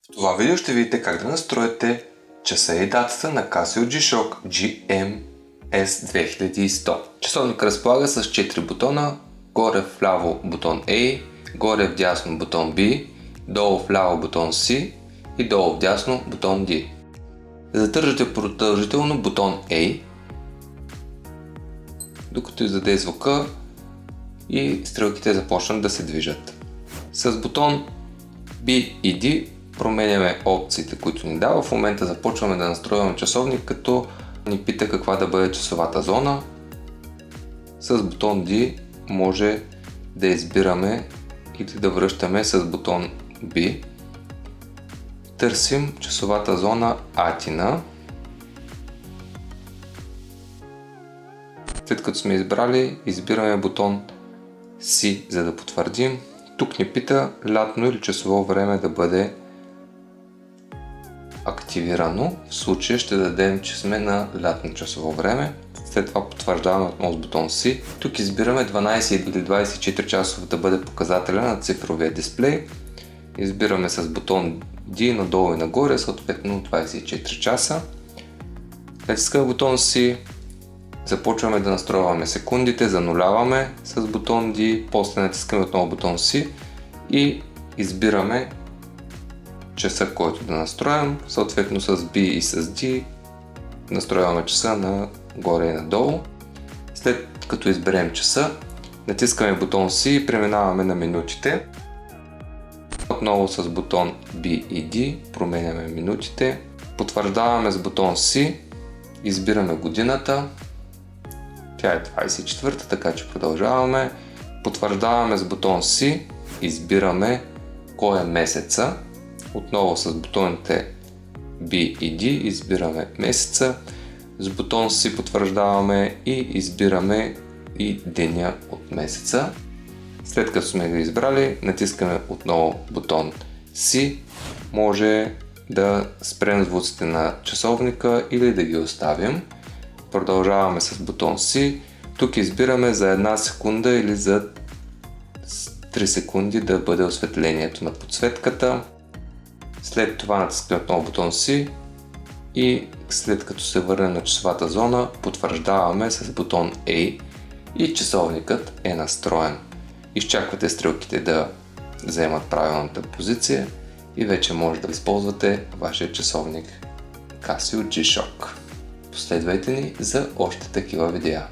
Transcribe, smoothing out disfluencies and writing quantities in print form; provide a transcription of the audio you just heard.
В това видео ще видите как да настроите часа и датата на Casio G-Shock GMS 2100. Часовник разполага с 4 бутона, горе вляво бутон A, горе вдясно бутон B, долу вляво бутон C и долу вдясно бутон D. Задържате продължително бутон A, докато издаде звука и стрелките започнат да се движат. С бутон B и D променяме опциите, които ни дава. В момента започваме да настройваме часовник, като ни пита каква да бъде часовата зона. С бутон D може да избираме или да връщаме с бутон B. Търсим часовата зона Атина. След като сме избрали, избираме бутон C, за да потвърдим. Тук ни пита лятно или часово време да бъде активирано. В случая ще дадем, че сме на лятно часово време. След това потвърждаваме отново с бутон C. Тук избираме 12 или 24 часов да бъде показателя на цифровия дисплей. Избираме с бутон D надолу и нагоре, съответно 24 часа. Натискаме бутон C. Започваме да настройваме секундите, зануляваме с бутон D, после натискаме отново бутон C и избираме часа, който да настроим, съответно с B и с D настрояваме часа на горе и надолу. След като изберем часа, натискаме бутон C и преминаваме на минутите. Отново с бутон B и D променяме минутите. Потвърждаваме с бутон C, избираме годината. Тя е 24-та, така че продължаваме. Потвърждаваме с бутон C, избираме кой е месеца. Отново с бутоните B и D избираме месеца. С бутон C потвърждаваме и избираме и деня от месеца. След като сме го избрали, натискаме отново бутон C. Може да спрем звуците на часовника или да ги оставим. Продължаваме с бутон C. Тук избираме за 1 секунда или за 3 секунди да бъде осветлението на подсветката. След това натискаме отново бутон C и след като се върнем на часовата зона, потвърждаваме с бутон A и часовникът е настроен. Изчаквате стрелките да вземат правилната позиция и вече може да използвате вашия часовник Casio G-Shock. Последвайте ни за още такива видеа.